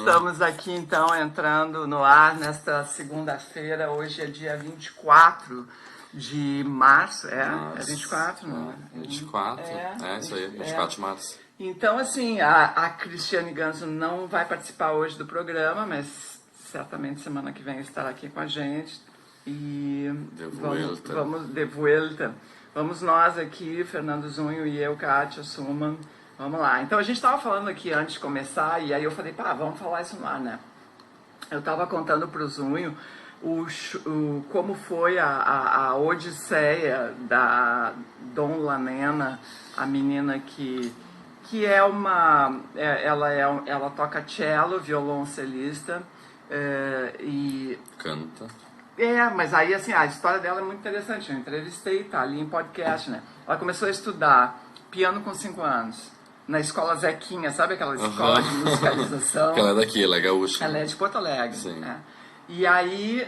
Estamos aqui então entrando no ar nesta segunda-feira. Hoje é dia 24 de março. É 24, não é? 24, isso aí, 24 de março. Então, assim, a Cristiane Ganso não vai participar hoje do programa, mas certamente semana que vem estará aqui com a gente. E vamos de volta. Vamos nós aqui, Fernando Zunho e eu, Kátia Suman. Vamos lá. Então a gente estava falando aqui antes de começar, e aí eu falei, vamos falar isso no ar, né? Eu estava contando para o Zunho como foi a odisseia da Dom Lanena, a menina que é uma... Ela toca cello, violoncelista, e... Canta. Mas aí assim, a história dela é muito interessante. Eu entrevistei, tá ali em podcast, né? Ela começou a estudar piano com 5 anos. Na escola Zequinha, sabe aquela escola de musicalização? Ela é daqui, ela é gaúcha. Ela é de Porto Alegre. Sim. Né? E aí,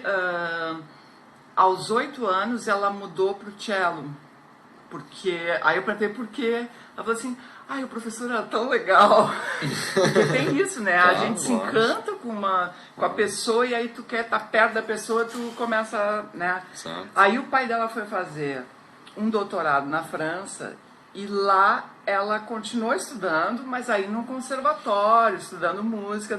aos 8 anos, ela mudou pro cello. Aí eu perguntei por quê. Ela falou assim, o professor era tão legal. Porque tem isso, né? A gente se encanta com a pessoa e aí tu quer estar perto da pessoa, tu começa, né? Certo. Aí o pai dela foi fazer um doutorado na França e lá ela continuou estudando, mas aí no conservatório, estudando música,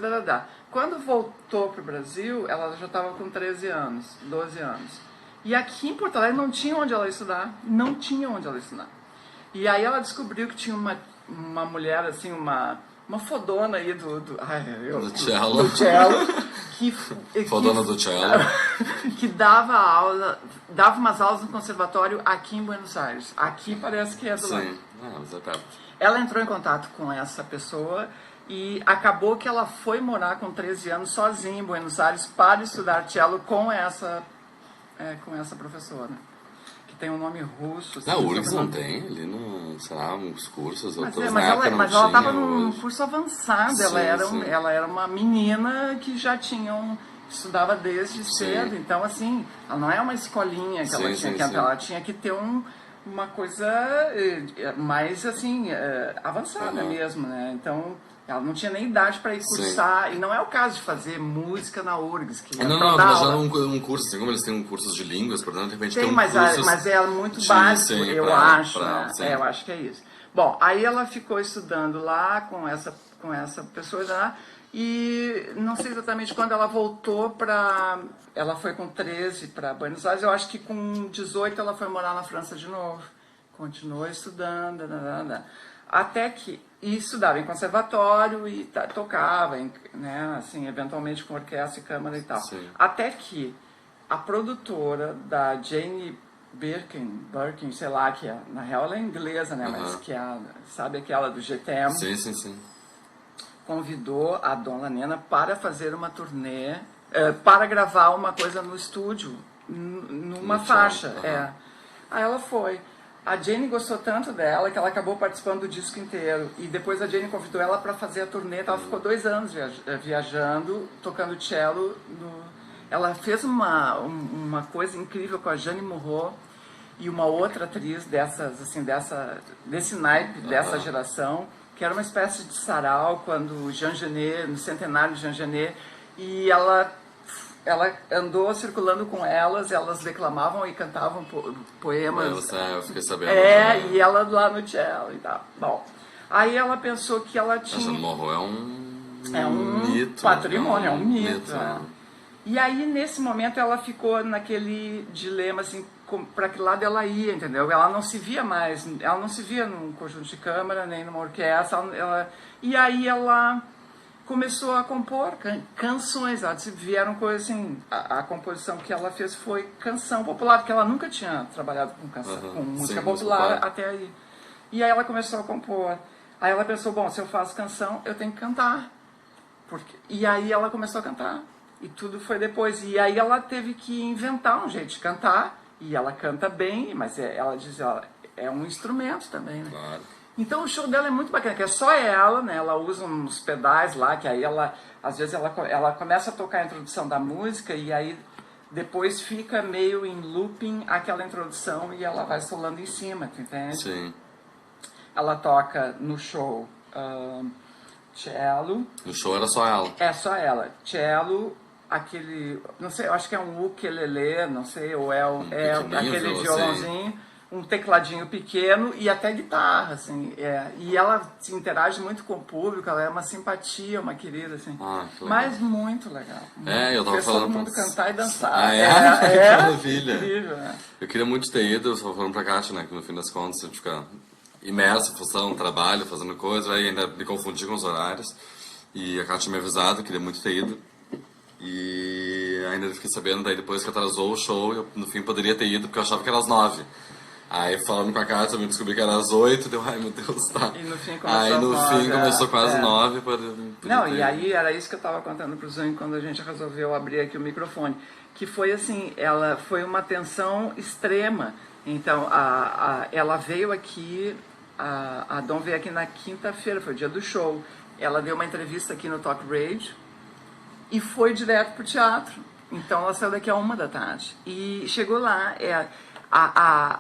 Quando voltou pro Brasil, ela já estava com 13 anos, 12 anos. E aqui em Porto Alegre não tinha onde ela estudar, E aí ela descobriu que tinha uma mulher, assim, uma fodona aí do cello. Fodona do cello. Que dava umas aulas no conservatório aqui em Buenos Aires. Aqui parece que é do lado. Sim, mas é perto. Ela entrou em contato com essa pessoa e acabou que ela foi morar com 13 anos sozinha em Buenos Aires para estudar cello com essa professora. Tem um nome russo. A URGS não tem ali sei lá, uns cursos. Mas ela estava num curso avançado. Ela era uma menina que já estudava desde cedo. Então, assim, ela não é uma escolinha que ela tinha que entrar. Ela tinha que ter uma coisa mais, assim, avançada mesmo, né? Então... Ela não tinha nem idade para ir cursar, e não é o caso de fazer música na URGS. Não, mas já um curso, assim como eles têm um curso de línguas, portanto, de repente tem mas é muito básico, eu acho. Eu acho que é isso. Bom, aí ela ficou estudando lá com essa pessoa lá, e não sei exatamente quando ela voltou ela foi com 13 para Buenos Aires, eu acho que com 18 ela foi morar na França de novo. Continuou estudando, até que... E estudava em conservatório e tocava, né, assim, eventualmente com orquestra e câmara e tal. Sim. Até que a produtora da Jane Birkin, sei lá, que na real ela é inglesa, né, mas que sabe aquela do GTM? Sim. Convidou a Dona Nena para fazer uma turnê, para gravar uma coisa no estúdio, numa faixa. Aí ela foi. A Jane gostou tanto dela que ela acabou participando do disco inteiro. E depois a Jane convidou ela para fazer a turnê. Ela ficou 2 anos viajando, tocando cello. Ela fez uma coisa incrível com a Jeanne Moreau e uma outra atriz desse naipe, dessa geração, que era uma espécie de sarau quando Jean Genet, no centenário de Jean Genet, e ela andou circulando com elas declamavam e cantavam poemas. Eu fiquei sabendo. E ela lá no cello e tal. Bom, aí ela pensou que ela tinha... Essa Morro é um mito. Patrimônio, é um mito. E aí, nesse momento, ela ficou naquele dilema, assim, para que lado ela ia, entendeu? Ela não se via mais, ela não se via num conjunto de câmara, nem numa orquestra. E aí ela... começou a compor canções, vieram coisas assim, a composição que ela fez foi canção popular, porque ela nunca tinha trabalhado com música popular até aí. E aí ela começou a compor. Aí ela pensou, bom, se eu faço canção, eu tenho que cantar. E aí ela começou a cantar. E tudo foi depois. E aí ela teve que inventar um jeito de cantar, e ela canta bem, mas ela diz, é um instrumento também, né? Claro. Então o show dela é muito bacana, que é só ela, né? Ela usa uns pedais lá, que aí às vezes ela começa a tocar a introdução da música e aí depois fica meio em looping aquela introdução e ela vai solando em cima, tu entende? Sim. Ela toca no show cello. No show era só ela. É só ela. Cello, aquele... Não sei, eu acho que é um ukulele, não sei, ou é aquele violãozinho. Um tecladinho pequeno e até guitarra, assim. E ela se interage muito com o público, ela é uma simpatia, uma querida, assim. Mas muito legal. Eu tava fez falando... todo mundo cantar e dançar. Que maravilha. Incrível, Eu queria muito ter ido, eu tava falando pra Kátia, né, que no fim das contas a gente fica imerso em função, trabalho, fazendo coisa, aí ainda me confundi com os horários. E a Kátia me avisado, eu queria muito ter ido. E ainda fiquei sabendo, daí depois que atrasou o show, eu no fim poderia ter ido, porque eu achava que era às 9. Aí falando com a Kátia, eu descobri que era às 8, deu, ai meu Deus, tá. E no fim começou começou quase 9. Não, e aí era isso que eu tava contando pro Zung quando a gente resolveu abrir aqui o microfone. Que foi assim, ela foi uma tensão extrema. Então, ela veio aqui, a Dawn veio aqui na quinta-feira, foi o dia do show. Ela deu uma entrevista aqui no Talk Radio e foi direto pro teatro. Então ela saiu daqui a 1h da tarde. E chegou lá,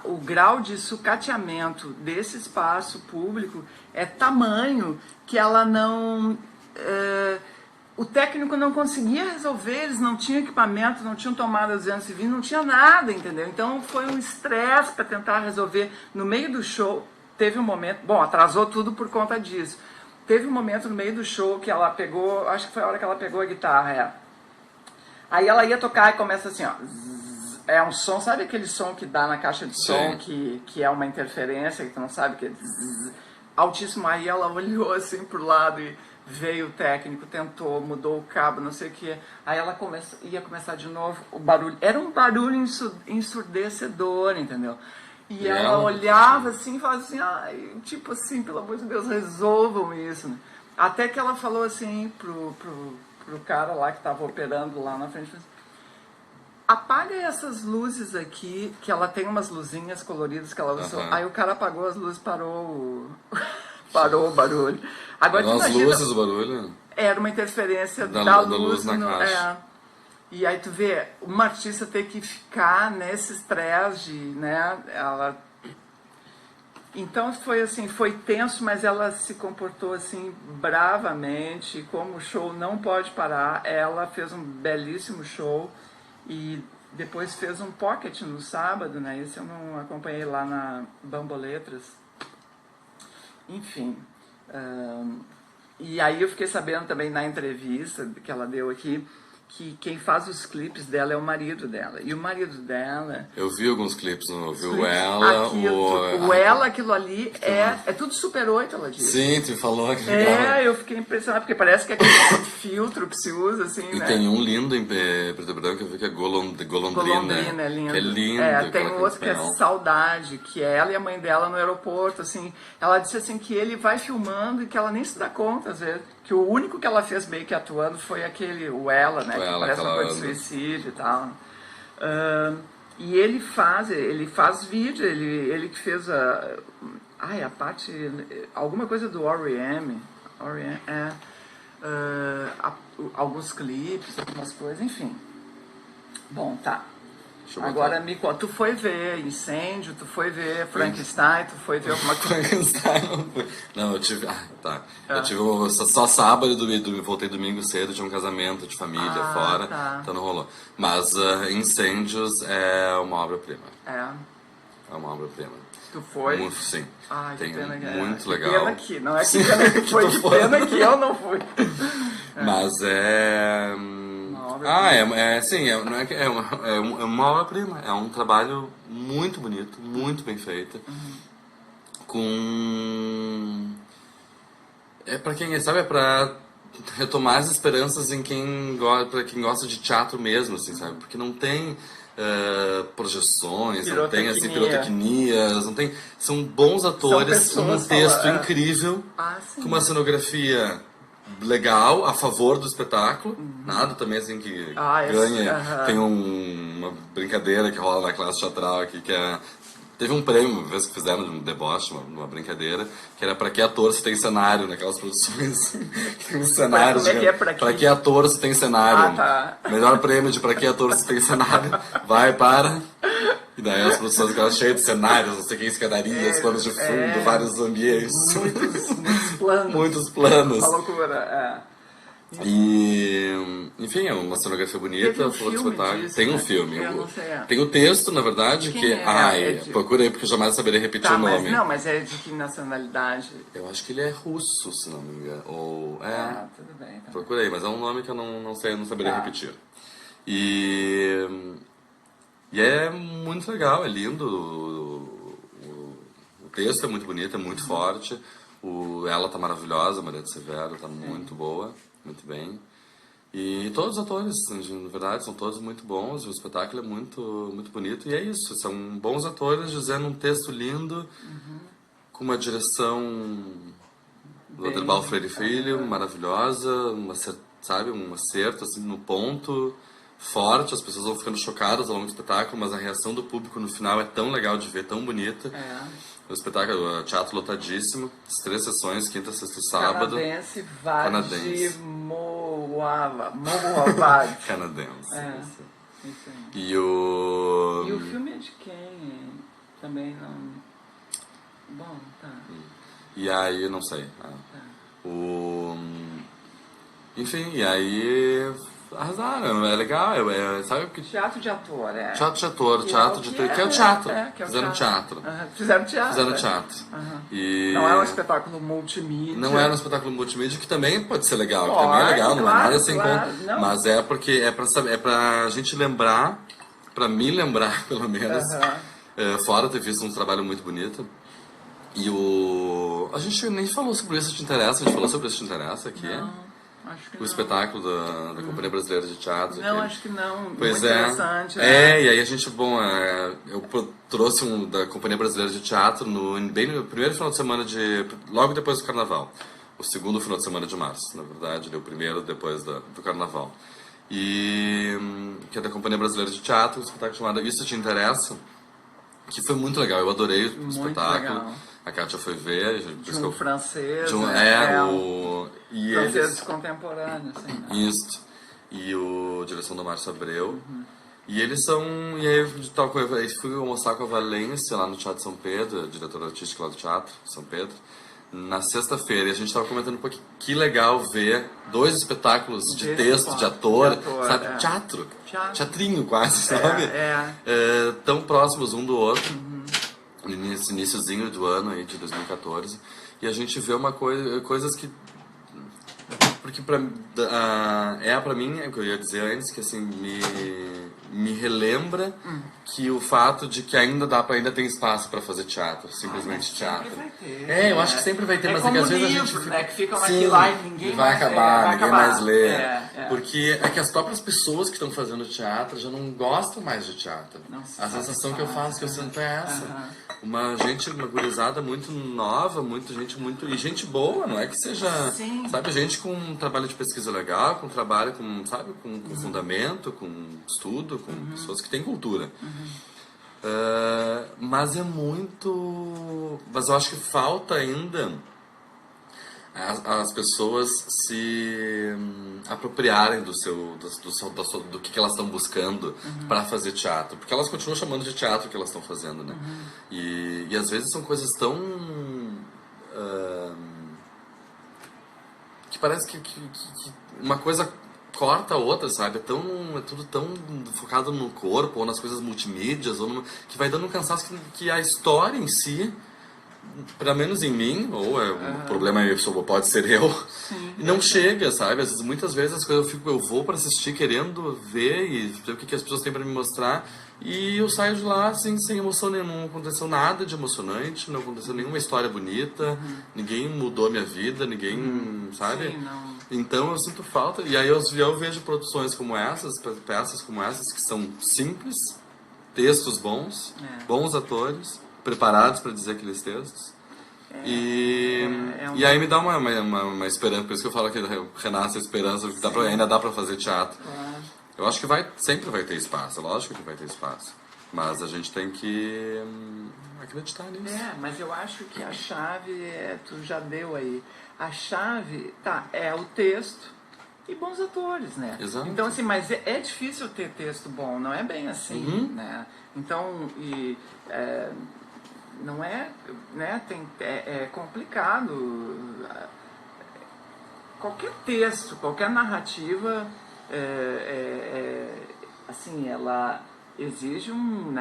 o grau de sucateamento desse espaço público é tamanho que ela não... o técnico não conseguia resolver, eles não tinham equipamento, não tinham tomada 220, não tinha nada, entendeu? Então foi um estresse para tentar resolver. No meio do show, teve um momento... Bom, atrasou tudo por conta disso. Teve um momento no meio do show que ela pegou... Acho que foi a hora que ela pegou a guitarra, Aí ela ia tocar e começa assim, ó... É um som, sabe aquele som que dá na caixa de som, que é uma interferência, que tu não sabe que é altíssimo. Aí ela olhou assim pro lado e veio o técnico, tentou, mudou o cabo, não sei o que. Aí ela ia começar de novo, o barulho, era um barulho ensurdecedor, entendeu? E ela olhava assim e falava assim, tipo assim, pelo amor de Deus, resolvam isso, né? Até que ela falou assim pro cara lá que tava operando lá na frente, apaga essas luzes aqui, que ela tem umas luzinhas coloridas que ela usou. Aí o cara apagou as luzes, parou o barulho. Agora eram as luzes, o barulho? Era uma interferência da luz na caixa. E aí tu vê, uma artista ter que ficar nesse estresse, né? Então foi assim, foi tenso, mas ela se comportou assim bravamente. Como o show não pode parar, ela fez um belíssimo show. E depois fez um pocket no sábado, né? Esse eu não acompanhei lá na Bamboletras. Enfim. E aí eu fiquei sabendo também na entrevista que ela deu aqui que quem faz os clipes dela é o marido dela. E o marido dela... Eu vi alguns clipes, não vi o Ela, o Ela, aquilo ali, é tudo Super 8, ela disse. Sim, tu falou que eu fiquei impressionado, porque parece que é aquele filtro que se usa, assim, e né? tem um lindo em preto e branco, eu vi que é Golondrina. Golondrina, é lindo. Que é lindo. Tem um outro que é Saudade, que é ela e a mãe dela no aeroporto, assim. Ela disse, assim, que ele vai filmando e que ela nem se dá conta, às vezes. Que o único que ela fez meio que atuando foi o Ela, né? Que parece uma coisa de suicídio e tal. E ele faz vídeo, ele que fez a parte... Alguma coisa do R.E.M. Alguns clipes, algumas coisas, enfim. Bom, tá. Agora me conta, tu foi ver Incêndio, tu foi ver Frankenstein, tu foi ver alguma coisa? Frankenstein não foi. Não, eu tive... Eu tive só sábado e voltei domingo cedo, tinha um casamento de família fora, então não rolou. Mas Incêndios é uma obra-prima. É uma obra-prima. Tu foi? Muito, sim. Que pena que muito legal. Pena que, não é que pena que foi, que pena que eu não fui. Mas é uma obra-prima. É um trabalho muito bonito, muito bem feito. Pra quem sabe, é pra retomar as esperanças em pra quem gosta de teatro mesmo, assim, sabe? Porque não tem projeções, não tem assim, pirotecnias, não tem... São bons atores, um texto incrível, com uma cenografia legal, a favor do espetáculo, nada também assim que ganha. Tem uma brincadeira que rola na classe teatral aqui, que é Teve um prêmio, uma vez que fizeram de um deboche, uma brincadeira, que era pra que ator se tem cenário naquelas produções. Um cenário. Como é que é pra que ator se tem cenário? Ah, tá. Melhor prêmio de pra que ator se tem cenário. Vai para... E daí as produções ficaram cheias de cenários, não sei o que, escadarias, planos de fundo, vários ambientes. Muitos planos. Muitos planos. Uma loucura, E, enfim, é uma cenografia bonita, Teve um foi filme espetáculo. disso, Tem um né? filme. Eu não sei. Tem o texto, na verdade, Quem que. é? Ai, É de- procurei porque eu jamais saberia repetir Tá, o mas nome. não, mas é de que nacionalidade? Eu acho que ele é russo, se não me engano. Ou. Ah, tudo bem. Tá. Procurei, mas é um nome que eu não sei, eu não saberia Tá. repetir. E é muito legal, é lindo. O texto é muito bonito, é muito forte. Ela tá maravilhosa, a Maria de Severo tá muito boa, muito bem. E todos os atores, na verdade, são todos muito bons. O espetáculo é muito, muito bonito. E é isso, são bons atores dizendo um texto lindo, com uma direção do Aderbal Freire Filho, maravilhosa, sabe, um acerto assim, no ponto, forte. As pessoas vão ficando chocadas ao longo do espetáculo, mas a reação do público no final é tão legal de ver, tão bonita. O espetáculo, teatro lotadíssimo, as 3 sessões, quinta, sexta e sábado. Canadense. Canadense. Isso aí. E o filme é de quem? Também não... Bom, tá. E aí, não sei. Enfim, e aí arrasaram, é legal, sabe o que... Teatro de ator, Teatro de ator, que é o teatro. que é o Fizeram teatro. Fizeram teatro. Fizeram teatro. E... Não é um espetáculo multimídia. Não é um espetáculo multimídia, que também pode ser legal, que Pode, também é legal, não é claro, nada sem claro, conta. não. Mas é porque é pra gente lembrar, pra me lembrar, pelo menos, fora ter visto um trabalho muito bonito. E a gente nem falou sobre isso, te interessa? A gente falou sobre isso, te interessa aqui? Não. Acho que O não. espetáculo da Companhia Brasileira de Teatro. Não, acho que não. Pois muito é. Interessante. E aí a gente, eu trouxe da Companhia Brasileira de Teatro bem no primeiro final de semana logo depois do Carnaval. O segundo final de semana de março, na verdade, o primeiro depois do Carnaval. Que é da Companhia Brasileira de Teatro, um espetáculo chamado Isso Te Interessa, que foi muito legal, eu adorei o espetáculo. Legal. A Kátia foi ver. De um francês. Franceses contemporâneos, assim, né? Isso. E direção do Márcio Abreu. E eles são... E aí eu fui almoçar com a Valência lá no Teatro São Pedro, a diretora artística lá do Teatro São Pedro, na sexta-feira. E a gente estava comentando, pô, que legal ver 2 espetáculos de texto, de ator, sabe? Teatro. Teatrinho quase, sabe? Tão próximos um do outro. Nesse iniciozinho do ano aí, de 2014. E a gente vê coisas que... Porque pra mim, é o que eu ia dizer antes, que assim, me relembra que o fato de que ainda tem espaço para fazer teatro, simplesmente teatro. Vai ter, eu acho que sempre vai ter, mas como às vezes livro, a gente fica... que ficam aqui lá e ninguém vai acabar, ninguém mais lê. Porque é que as próprias pessoas que estão fazendo teatro já não gostam mais de teatro. A sensação que eu faço, que eu sinto é essa. Uma gurizada muito nova, e gente boa, não é que seja, sabe, gente com um trabalho de pesquisa legal, com trabalho com fundamento, com estudo, com pessoas que têm cultura. Mas eu acho que falta ainda as pessoas se apropriarem do que elas estão buscando para fazer teatro, porque elas continuam chamando de teatro o que elas estão fazendo, né? E às vezes são coisas tão que parece que uma coisa corta a outra, sabe? É tudo tão focado no corpo, ou nas coisas multimídias, que vai dando um cansaço que a história em si, pelo menos em mim, ou o problema pode ser eu, não chega, sabe? Muitas vezes as coisas eu vou para assistir querendo ver e ver o que as pessoas têm para me mostrar, e eu saio de lá assim, sem emoção nenhuma. Não aconteceu nada de emocionante, não aconteceu nenhuma história bonita, ninguém mudou minha vida, ninguém, sabe? Sim, não. Então eu sinto falta, e aí eu vejo produções como essas, peças como essas, que são simples, textos bons, bons atores, preparados para dizer aqueles textos. E aí me dá uma esperança, por isso que eu falo que renasce a esperança, que ainda dá para fazer teatro. Claro. Eu acho que sempre vai ter espaço, lógico que vai ter espaço. Mas a gente tem que acreditar nisso. Mas eu acho que a chave, tu já deu aí, a chave, é o texto e bons atores, né? Exato. Então, assim, mas é difícil ter texto bom, não é bem assim, né? Então, não é, né? É complicado. Qualquer texto, qualquer narrativa, assim, ela exige um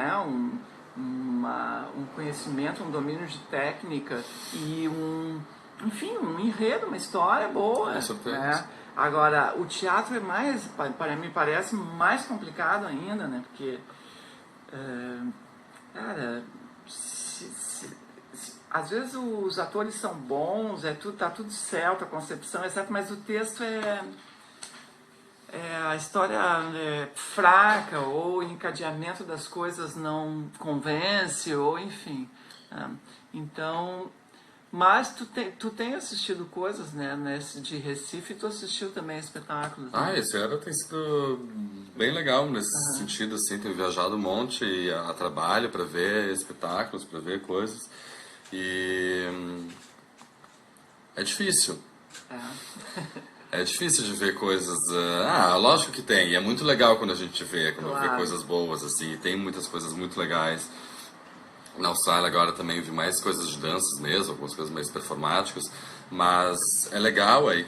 conhecimento, um domínio de técnica e enfim, um enredo, uma história boa. Com certeza. Né? Agora, o teatro é mais, me parece mais complicado ainda, né? Porque, cara, às vezes os atores são bons, tá tudo certo, a concepção é certa, mas o texto a história é fraca, ou o encadeamento das coisas não convence, ou enfim. Então, mas tu tem assistido coisas, né? Nesse de Recife, tu assistiu também espetáculos. Né? Esse ano tem sido bem legal nesse sentido, assim, tenho viajado um monte a trabalho para ver espetáculos, para ver coisas. E é difícil. É difícil de ver coisas... lógico que tem. E é muito legal quando a gente vê, vê coisas boas, assim. E tem muitas coisas muito legais. Na Austrália agora também vi mais coisas de danças mesmo, algumas coisas mais performáticas. Mas é legal. Eu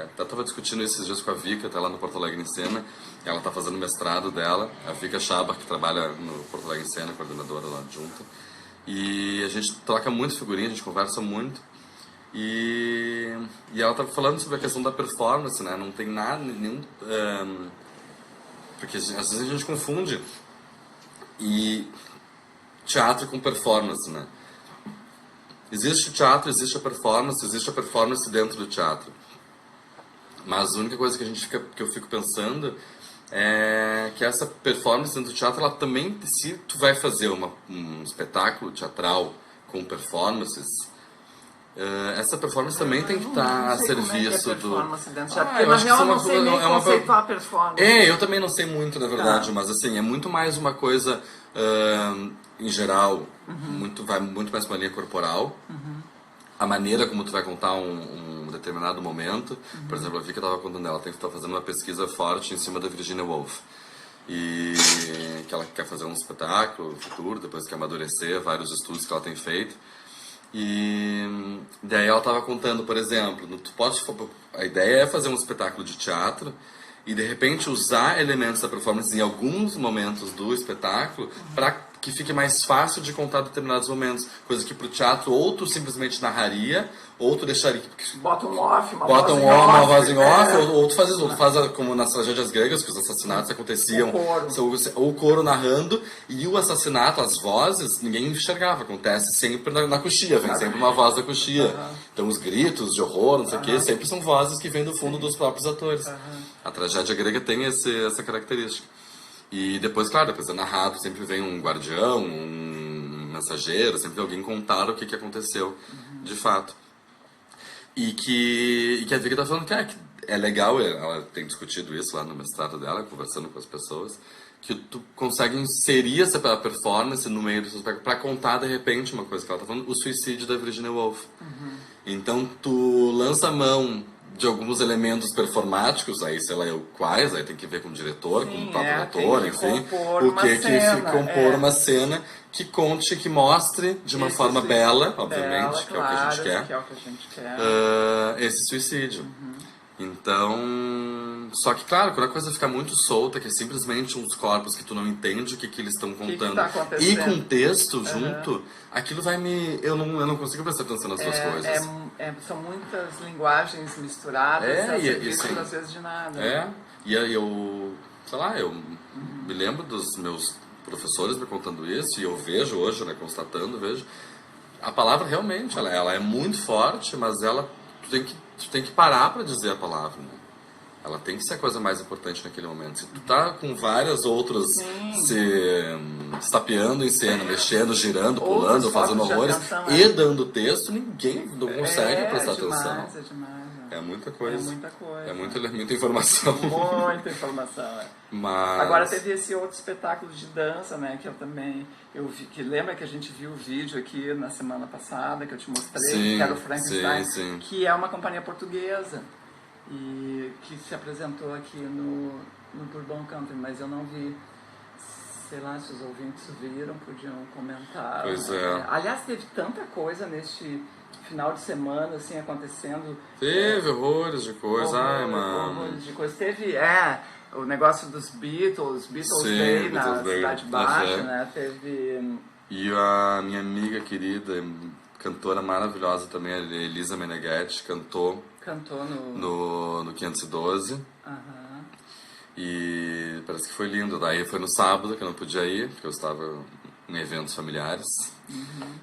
estava discutindo esses dias com a Vika, está lá no Porto Alegre em Cena. Ela está fazendo o mestrado dela. A Vika Chabar, que trabalha no Porto Alegre em Cena, coordenadora lá junto. E a gente troca muito figurinha, a gente conversa muito. E ela estava falando sobre a questão da performance, né? Não tem nada, nenhum... porque às vezes a gente confunde teatro com performance, né? Existe o teatro, existe a performance dentro do teatro. Mas a única coisa que eu fico pensando é que essa performance dentro do teatro, ela também, se tu vai fazer um espetáculo teatral com performances, essa performance também tem que estar a serviço do... Porque na real eu não sei nem conceituar a performance. Eu também não sei muito, na verdade, mas assim, é muito mais uma coisa, em geral, vai muito mais para a linha corporal, a maneira como tu vai contar um determinado momento. Por exemplo, a Vika estava contando dela, tem que estar fazendo uma pesquisa forte em cima da Virginia Woolf. E que ela quer fazer um espetáculo futuro, depois que amadurecer, vários estudos que ela tem feito. E daí ela estava contando, por exemplo, a ideia é fazer um espetáculo de teatro e de repente usar elementos da performance em alguns momentos do espetáculo para que fique mais fácil de contar determinados momentos, coisa que pro teatro ou tu simplesmente narraria, ou tu deixaria... Bota um off, uma voz em off, ou tu faz como nas tragédias gregas, que os assassinatos aconteciam, ou o coro narrando, e o assassinato, as vozes, ninguém enxergava, acontece sempre na coxia, vem sempre uma voz da coxia. Então os gritos de horror, não sei o que, sempre são vozes que vêm do fundo dos próprios atores. A tragédia grega tem essa característica. E depois, claro, depois é narrado, sempre vem um guardião, um mensageiro, sempre alguém contar o que aconteceu de fato. E que a Vika tá falando que é legal, ela tem discutido isso lá no mestrado dela, conversando com as pessoas, que tu consegue inserir essa performance no meio do seu espectro para contar, de repente, uma coisa que ela tá falando, o suicídio da Virginia Woolf. Então, tu lança a mão de alguns elementos performáticos, aí sei lá quais, aí tem que ver com o diretor, com o próprio ator, enfim, compor uma cena que conte, que mostre de uma forma bela, obviamente, que é o que a gente quer, esse suicídio. Então, só que claro, quando a coisa fica muito solta, que é simplesmente uns corpos que tu não entende o que eles estão contando, e com texto junto, aquilo vai eu não consigo prestar atenção nas duas coisas. São muitas linguagens misturadas, e às vezes de nada. E eu, sei lá, eu me lembro dos meus professores me contando isso, e eu vejo hoje, né, vejo, a palavra realmente, ela é muito forte, mas tu tem que parar para dizer a palavra, né? ela tem que ser a coisa mais importante naquele momento. Se tu tá com várias outras se tapeando em cena, mexendo, girando, pulando, Outras fazendo formas de horrores atenção, e dando texto, ninguém não consegue prestar demais, atenção. É demais. É muita coisa. É muita coisa. É muita informação. Muita informação, Mas... Agora teve esse outro espetáculo de dança, né, que eu vi, que lembra que a gente viu o vídeo aqui na semana passada, que eu te mostrei, que era o Frankenstein, que é uma companhia portuguesa, e que se apresentou aqui no Bourbon Country, mas eu não vi. Sei lá, se os ouvintes viram, podiam comentar. Pois é. Aliás, teve tanta coisa neste final de semana, assim, acontecendo. Teve horrores de coisa, Horrores de coisa. Teve, o negócio dos Beatles Day na Cidade Baixa, né? Teve... E a minha amiga querida, cantora maravilhosa também, a Elisa Meneghetti, cantou no 512. E parece que foi lindo. Daí foi no sábado, que eu não podia ir, porque eu estava em eventos familiares.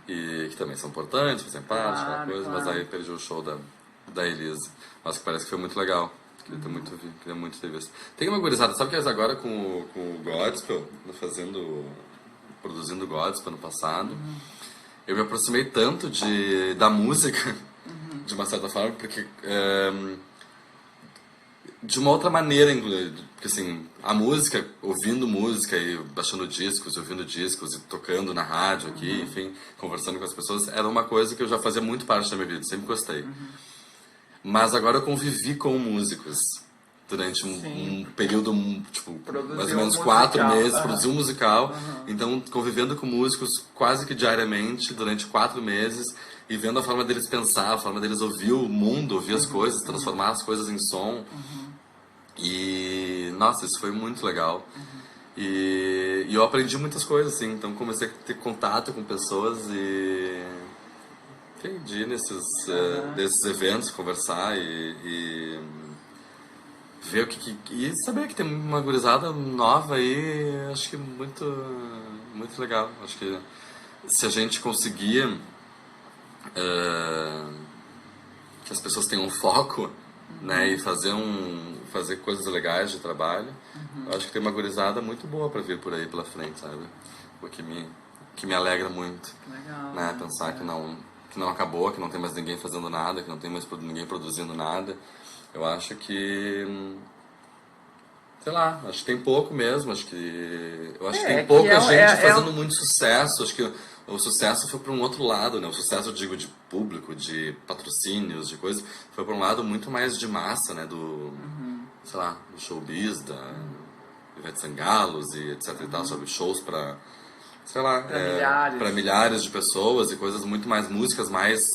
E que também são importantes, fazem parte, aquela coisa. Mas aí perdi o show da Elisa. Mas que parece que foi muito legal. Queria muito ter visto. Tem uma gurizada, sabe que agora com o Godspell, produzindo Godspell no passado, eu me aproximei tanto da música, de uma certa forma, porque... de uma outra maneira, porque assim, a música, ouvindo música e baixando discos, ouvindo discos e tocando na rádio aqui, enfim, conversando com as pessoas, era uma coisa que eu já fazia muito parte da minha vida, sempre gostei. Mas agora eu convivi com músicos durante um período, tipo, mais ou menos 4 meses, produzi um musical, então convivendo com músicos quase que diariamente, durante 4 meses, e vendo a forma deles pensar, a forma deles ouvir o mundo, ouvir as coisas, transformar as coisas em som. E, nossa, isso foi muito legal. E eu aprendi muitas coisas, assim, então comecei a ter contato com pessoas e entendi desses eventos, conversar e ver o que... E saber que tem uma gurizada nova aí, acho que muito, muito legal. Acho que se a gente conseguir que as pessoas tenham um foco, né, e fazer coisas legais de trabalho, eu acho que tem uma gurizada muito boa para vir por aí pela frente, sabe? O que me alegra muito. Legal, né? Pensar que não acabou, que não tem mais ninguém fazendo nada, que não tem mais ninguém produzindo nada. Eu acho que... sei lá, acho que tem pouco mesmo, acho que tem pouca gente fazendo muito sucesso, acho que o sucesso foi para um outro lado, né? O sucesso, eu digo, de público, de patrocínios, de coisas, foi para um lado muito mais de massa, né? Sei lá, do showbiz, da Ivete Sangalos e etc e tal, sobre shows para, sei lá, para milhares de pessoas e coisas muito mais, músicas mais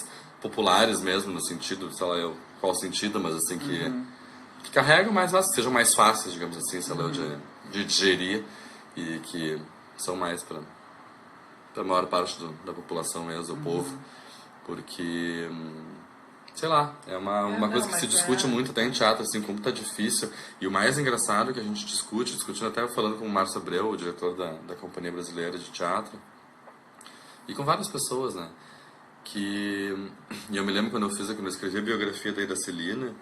populares mesmo, no sentido, sei lá, qual sentido, mas assim, que carregam mais, sejam mais fáceis, digamos assim, sei lá, de digerir e que são mais para a maior parte da população mesmo, do povo, porque, sei lá, é uma coisa que se discute muito até em teatro, assim, como tá difícil, e o mais engraçado que a gente discutindo até falando com o Márcio Abreu, o diretor da Companhia Brasileira de Teatro, e com várias pessoas, né, e eu me lembro quando eu escrevi a biografia da Celina,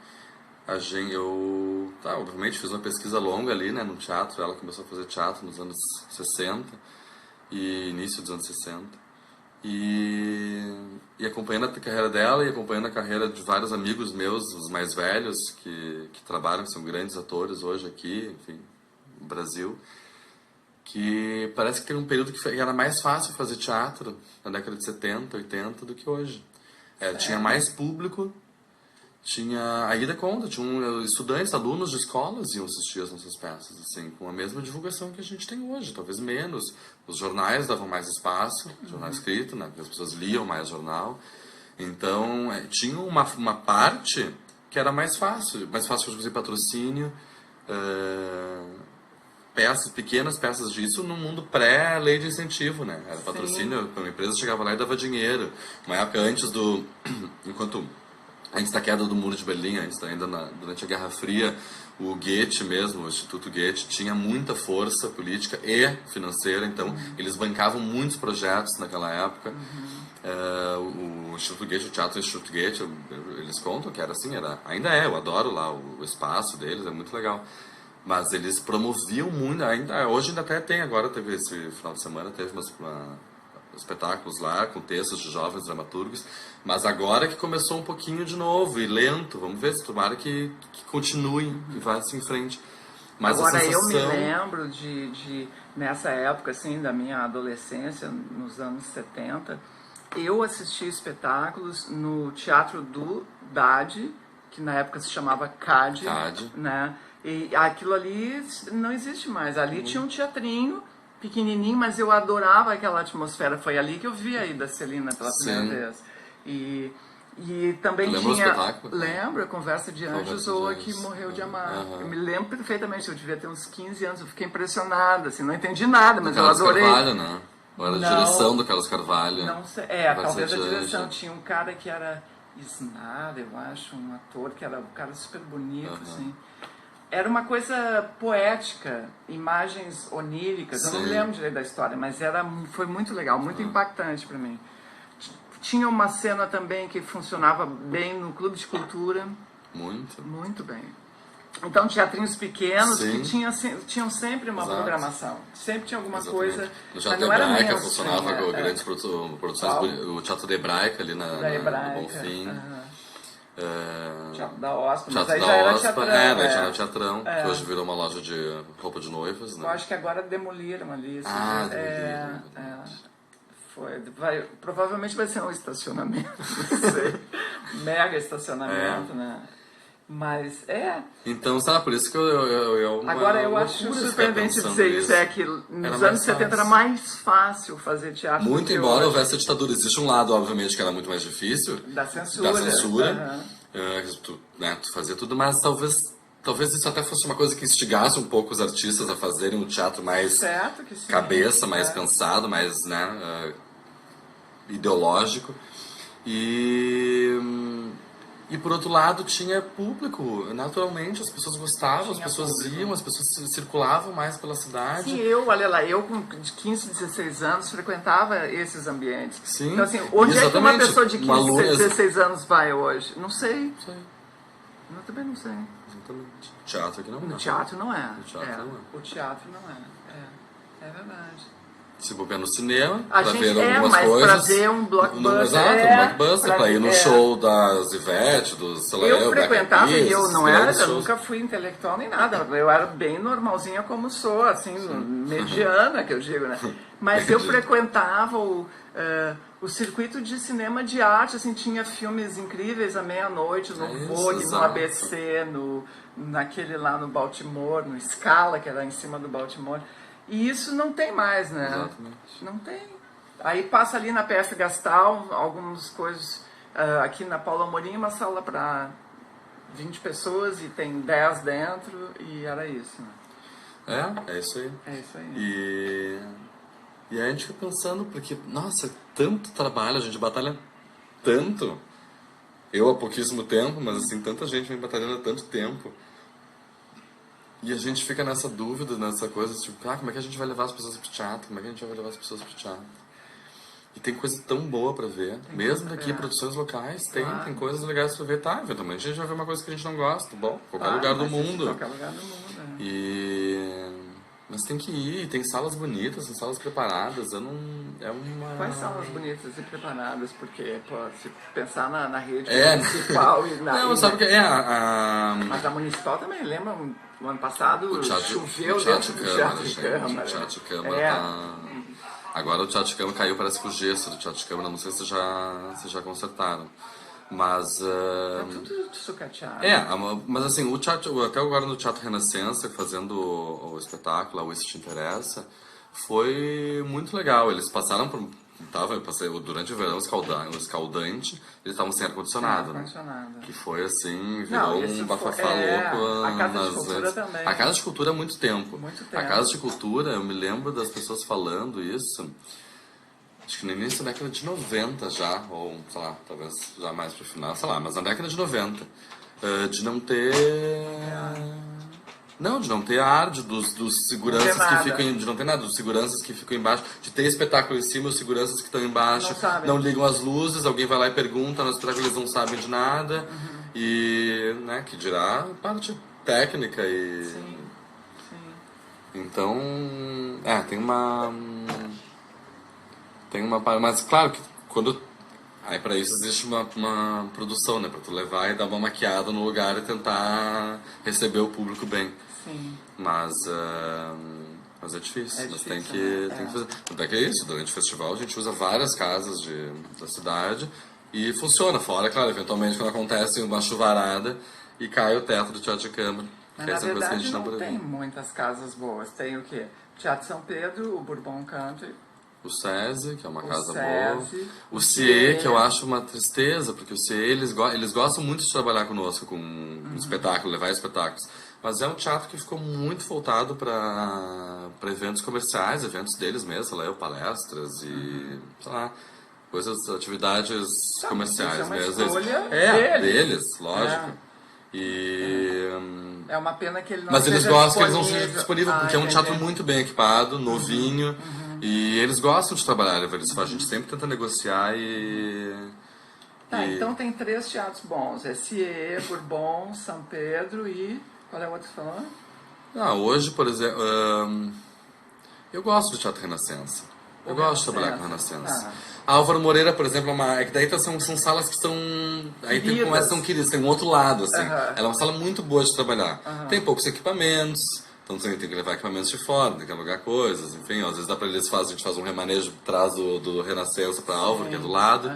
obviamente fiz uma pesquisa longa ali, né, no teatro. Ela começou a fazer teatro nos anos 60 e início dos anos 60 e acompanhando a carreira dela e acompanhando a carreira de vários amigos meus, os mais velhos, que trabalham, que são grandes atores hoje aqui, enfim, no Brasil, que parece que tem um período que era mais fácil fazer teatro na década de 70, 80 do que hoje. Tinha mais público. Tinha a ida conta, tinha estudantes, alunos de escolas iam assistir as nossas peças, assim, com a mesma divulgação que a gente tem hoje, talvez menos. Os jornais davam mais espaço, jornal escrito, né, porque as pessoas liam mais jornal. Então, tinha uma parte que era mais fácil de conseguir patrocínio, pequenas peças disso no mundo pré-lei de incentivo, né? Era patrocínio, a empresa chegava lá e dava dinheiro. Uma época antes enquanto antes da queda do Muro de Berlim, durante a Guerra Fria, o Goethe mesmo, o Instituto Goethe, tinha muita força política e financeira, então eles bancavam muitos projetos naquela época. O Instituto Goethe, o Teatro Instituto Goethe, eles contam que era assim, ainda eu adoro lá o espaço deles, é muito legal. Mas eles promoviam muito, hoje ainda até tem, agora teve esse final de semana, teve espetáculos lá com textos de jovens dramaturgos, mas agora que começou um pouquinho de novo e lento, vamos ver se tomara que continue, que vá assim em frente. Mas agora a sensação... eu me lembro de nessa época assim da minha adolescência, nos anos 70, eu assisti espetáculos no Teatro do DAD, que na época se chamava CAD, né? E aquilo ali não existe mais. Ali tinha um teatrinho pequenininho, mas eu adorava aquela atmosfera. Foi ali que eu vi a Ida Celina pela primeira vez. E também tinha... Lembro, a Conversa de Anjos ou a que Morreu de Amar. Eu me lembro perfeitamente, eu devia ter uns 15 anos, eu fiquei impressionada, assim, não entendi nada, mas eu adorei. Carvalho, né? Era a direção do Carlos Carvalho. Não sei, talvez a direção. Tinha um cara que era Isnar, eu acho, um ator que era um cara super bonito, assim. Era uma coisa poética, imagens oníricas. Eu não me lembro direito da história, mas foi muito legal, muito impactante para mim. Tinha uma cena também que funcionava bem no Clube de Cultura. Muito bem. Então, teatrinhos pequenos que tinham sempre uma programação. Sempre tinha alguma coisa. No Teatro de Hebraica funcionava com grandes produções. O Teatro de Hebraica ali no Bonfim. Teatro da Ospa, mas aí já era teatrão. Já era teatrão, que hoje virou uma loja de roupa de noivas, né? Eu acho que agora demoliram ali. Provavelmente vai ser um estacionamento, não sei. Mega estacionamento, né? Mas Então, sabe, por isso que eu agora eu acho surpreendente dizer isso, que nos anos 70 era mais fácil fazer teatro. Muito embora houvesse a ditadura. Existe um lado, obviamente, que era muito mais difícil. Da censura. Tu fazia tudo, mas talvez isso até fosse uma coisa que instigasse um pouco os artistas a fazerem um teatro mais cabeça, mais pensado, mais ideológico. E por outro lado tinha público, naturalmente, as pessoas gostavam, as pessoas iam, as pessoas circulavam mais pela cidade. Sim, olha lá, eu com 15, 16 anos frequentava esses ambientes. Sim, então assim, onde é que uma pessoa de 15, 16 anos vai hoje? Não sei. Eu também não sei. Exatamente. Teatro aqui não é. No teatro não é. O teatro não é. É verdade. Se bobear no cinema, pra ver algumas coisas. Pra ver um blockbuster. Exato, um blockbuster, pra ir no show das Ivete, dos, sei lá, eu frequentava e eu não era, eu nunca fui intelectual nem nada. Eu era bem normalzinha como sou, assim, mediana, que eu digo, né? Mas eu frequentava o circuito de cinema de arte, assim, tinha filmes incríveis à meia-noite, no Vogue, no ABC, naquele lá no Baltimore, no Scala, que era em cima do Baltimore. E isso não tem mais, né? Exatamente. Não tem. Aí passa ali na PF Gastal, algumas coisas. Aqui na Paula Amorim, uma sala para 20 pessoas e tem 10 dentro, e era isso. Né? É isso aí. É isso aí. E aí a gente fica pensando, porque, nossa, tanto trabalho, a gente batalha tanto. Eu há pouquíssimo tempo, mas assim, tanta gente vem batalhando há tanto tempo. E a gente fica nessa dúvida, nessa coisa, tipo, como é que a gente vai levar as pessoas pro teatro? Como é que a gente vai levar as pessoas pro teatro? E tem coisa tão boa pra ver. Mesmo daqui, produções locais, tem coisas legais pra ver. Eventualmente a gente vai ver uma coisa que a gente não gosta. Bom, qualquer lugar do mundo. Qualquer lugar do mundo, Mas tem que ir, tem salas bonitas, tem salas preparadas. Quais salas bonitas e preparadas? Porque, se pensar na rede municipal e na... Não, sabe o que Mas a municipal também, lembra? No ano passado choveu dentro do Teatro de Câmara. O Teatro de Câmara Agora o Teatro de Câmara caiu, parece que o gesso do Teatro de Câmara, não sei se já consertaram. Mas... tudo sucateado. Mas assim, o teatro, até agora no Teatro Renascença, fazendo o espetáculo, o Isso Te Interessa, foi muito legal. Eles passaram por... Eu passei durante o verão escaldante, eles estavam sem ar-condicionado, né? Que foi assim, virou um bafafá louco. A Casa de Cultura também. A Casa de Cultura há muito tempo. Muito tempo. A Casa de Cultura, eu me lembro das pessoas falando isso. acho que no início da década de 90 já, ou sei lá, talvez já mais pro final, sei lá, mas na década de 90, de não ter... Não, de não ter ar, dos seguranças que ficam... De não ter nada, dos seguranças que ficam embaixo, de ter espetáculo em cima, os seguranças que estão embaixo não ligam as luzes, alguém vai lá e pergunta, no espetáculo eles não sabem de nada, e, né, que dirá parte técnica e... Sim. Então, tem uma mas claro que quando aí para isso existe uma produção, né, para tu levar e dar uma maquiada no lugar e tentar receber o público bem. Sim. Mas é difícil, mas tem que fazer. Tanto é que é isso, durante o festival a gente usa várias casas da cidade e funciona. Fora, claro, eventualmente quando acontece uma chuvarada e cai o teto do Teatro de Câmara. Mas na verdade não tem muitas casas boas. Tem o quê? Teatro São Pedro, o Bourbon Country. O SESI, que é uma casa boa. O CIE, que eu acho uma tristeza, porque o CIE, eles gostam muito de trabalhar conosco, com espetáculo, levar espetáculos. Mas é um teatro que ficou muito voltado para eventos comerciais, eventos deles mesmo, sei lá, palestras e, sei lá, atividades comerciais mesmo. Deles, lógico. É uma pena que ele não Mas eles gostam que eles não sejam disponíveis, porque é um entendi. teatro muito bem equipado, novinho, e eles gostam de trabalhar, a gente sempre tenta negociar Então tem 3 teatros bons, é CIE, Bourbon, São Pedro e... Qual é o outro falando? Hoje, por exemplo, eu gosto do Teatro Renascença. Eu gosto de trabalhar com Renascença. A Álvaro Moreira, por exemplo, é que daí são salas que estão... Aí são queridas, tem um outro lado, assim. Ela é uma sala muito boa de trabalhar. Tem poucos equipamentos, então você tem que levar equipamentos de fora, tem que alugar coisas, enfim. Às vezes dá pra a gente faz um remanejo, traz do Renascença pra Álvaro, que é do lado.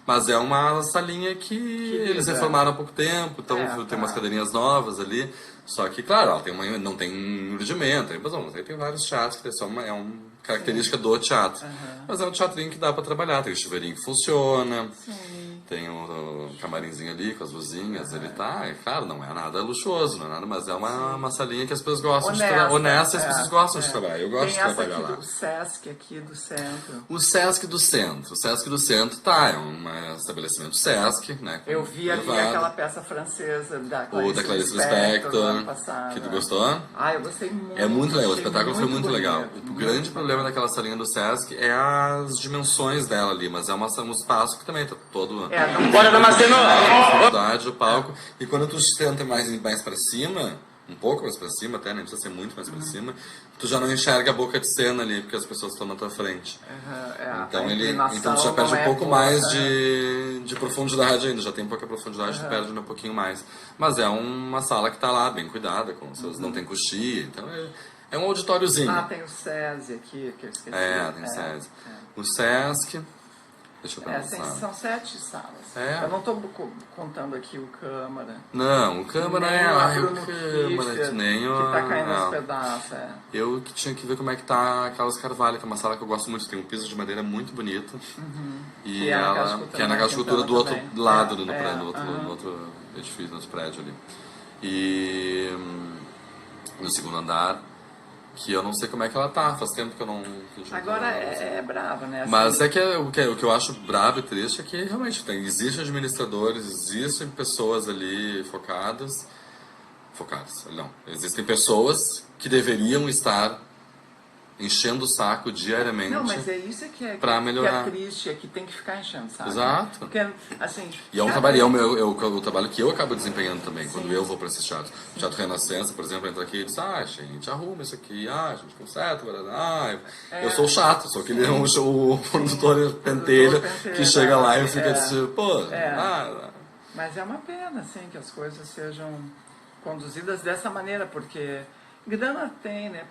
Mas é uma salinha que eles reformaram há pouco tempo, então tem umas cadeirinhas novas ali. Só que, claro, ela não tem rudimento, mas aí tem vários teatros que é uma característica do teatro. Mas é um teatrinho que dá pra trabalhar, tem o chuveirinho que funciona, tem o camarinzinho ali com as luzinhas, ele tá, é claro, não é nada luxuoso, não é nada, mas é uma salinha que as pessoas gostam honesta, as pessoas gostam de trabalhar, eu gosto de trabalhar lá. O Sesc aqui do centro. O Sesc do Centro é um estabelecimento Sesc, né? Eu vi ali aquela peça francesa da Clarice Lispector, passado. que tu gostou? Eu gostei muito. É muito legal, o espetáculo foi muito bonito, legal. O grande problema daquela salinha do Sesc é as dimensões dela ali, mas é um espaço que também tá todo... Bora, Damasceno! do palco. E quando tu senta mais pra cima, um pouco mais pra cima até, nem precisa ser muito mais pra cima, tu já não enxerga a boca de cena ali, porque as pessoas estão na tua frente. Então tu já perde um pouco mais de profundidade ainda, já tem pouca profundidade, tu perde um pouquinho mais. Mas é uma sala que tá lá, bem cuidada, com seus, não tem coxia, então é um auditóriozinho. Tem o SESI aqui, que eu esqueci. Tem o SESI. O Sesc... Deixa eu pensar. São 7 salas. Eu não estou contando aqui o Câmara. Não, o Câmara o Câmara, nem o... Que tá caindo aos pedaços, Eu que tinha que ver como é que tá a Carlos Carvalho, que é uma sala que eu gosto muito. Tem um piso de madeira muito bonito. E que é na Casa de Cultura do outro lado, no outro edifício, no outro prédio ali. E no segundo andar, que eu não sei como é que ela tá, faz tempo que eu não... Agora é brava, né? Assim, mas é que o que eu acho bravo e triste é que realmente existem administradores, existem pessoas ali focadas, não, existem pessoas que deveriam estar enchendo o saco diariamente. Não, mas é isso pra melhorar. Que é triste, é que tem que ficar enchendo o saco. Exato. Porque, assim... E é um trabalho, o trabalho que eu acabo desempenhando também, quando eu vou para esses teatros. O Teatro Renascença, por exemplo, entra aqui e diz, a gente arruma isso aqui, a gente conserta, eu sou chato, sou aquele o produtor pentelho que chega lá e fica assim, Mas é uma pena, assim, que as coisas sejam conduzidas dessa maneira, porque grana tem, né?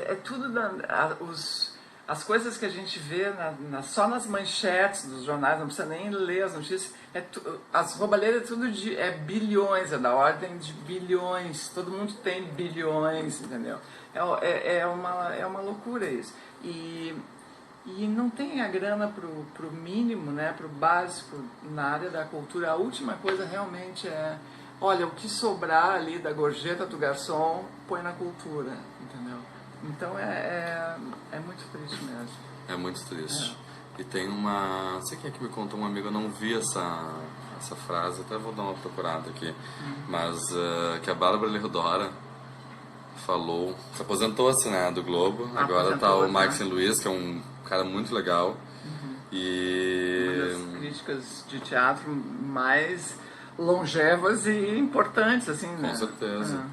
É tudo as coisas que a gente vê só nas manchetes dos jornais, não precisa nem ler as notícias, as roubalheiras tudo é bilhões, é da ordem de bilhões, todo mundo tem bilhões, entendeu? É uma loucura isso. E não tem a grana pro mínimo, né, pro básico na área da cultura. A última coisa realmente olha, o que sobrar ali da gorjeta do garçom, põe na cultura, entendeu? Então é muito triste mesmo. É muito triste. E tem uma... Não sei quem é que me contou, um amigo, eu não vi essa frase, até vou dar uma procurada aqui. Mas que a Bárbara Leodora falou, se aposentou-se, né, do Globo. Agora tá o Mike St. Louis, que é um cara muito legal. E... Uma das críticas de teatro mais longevas e importantes, assim, né? Com certeza.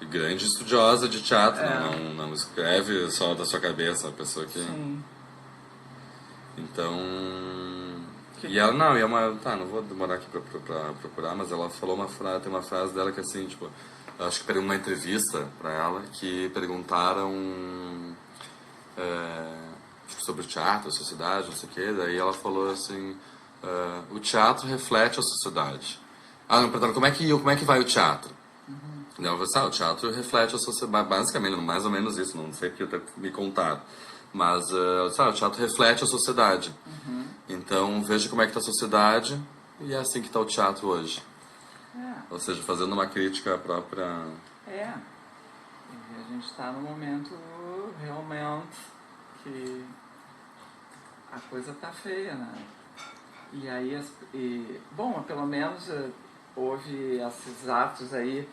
E grande estudiosa de teatro, não escreve só da sua cabeça, a pessoa que... Sim. Então... E ela, não, e é uma... Tá, não vou demorar aqui pra procurar, mas ela falou uma frase, tem uma frase dela que assim, tipo... Eu acho que peguei uma entrevista pra ela, que perguntaram... sobre o teatro, a sociedade, não sei o quê, daí ela falou assim... o teatro reflete a sociedade. Ah, não, perdão, como é que vai o teatro? Ela falou assim, o teatro reflete a sociedade, basicamente, mais ou menos isso, não sei porque até me contaram. Mas, o teatro reflete a sociedade. Então, veja como é que está a sociedade e é assim que está o teatro hoje. Ou seja, fazendo uma crítica à própria... E a gente está num momento realmente que a coisa tá feia, né? E aí, bom, pelo menos houve esses atos aí,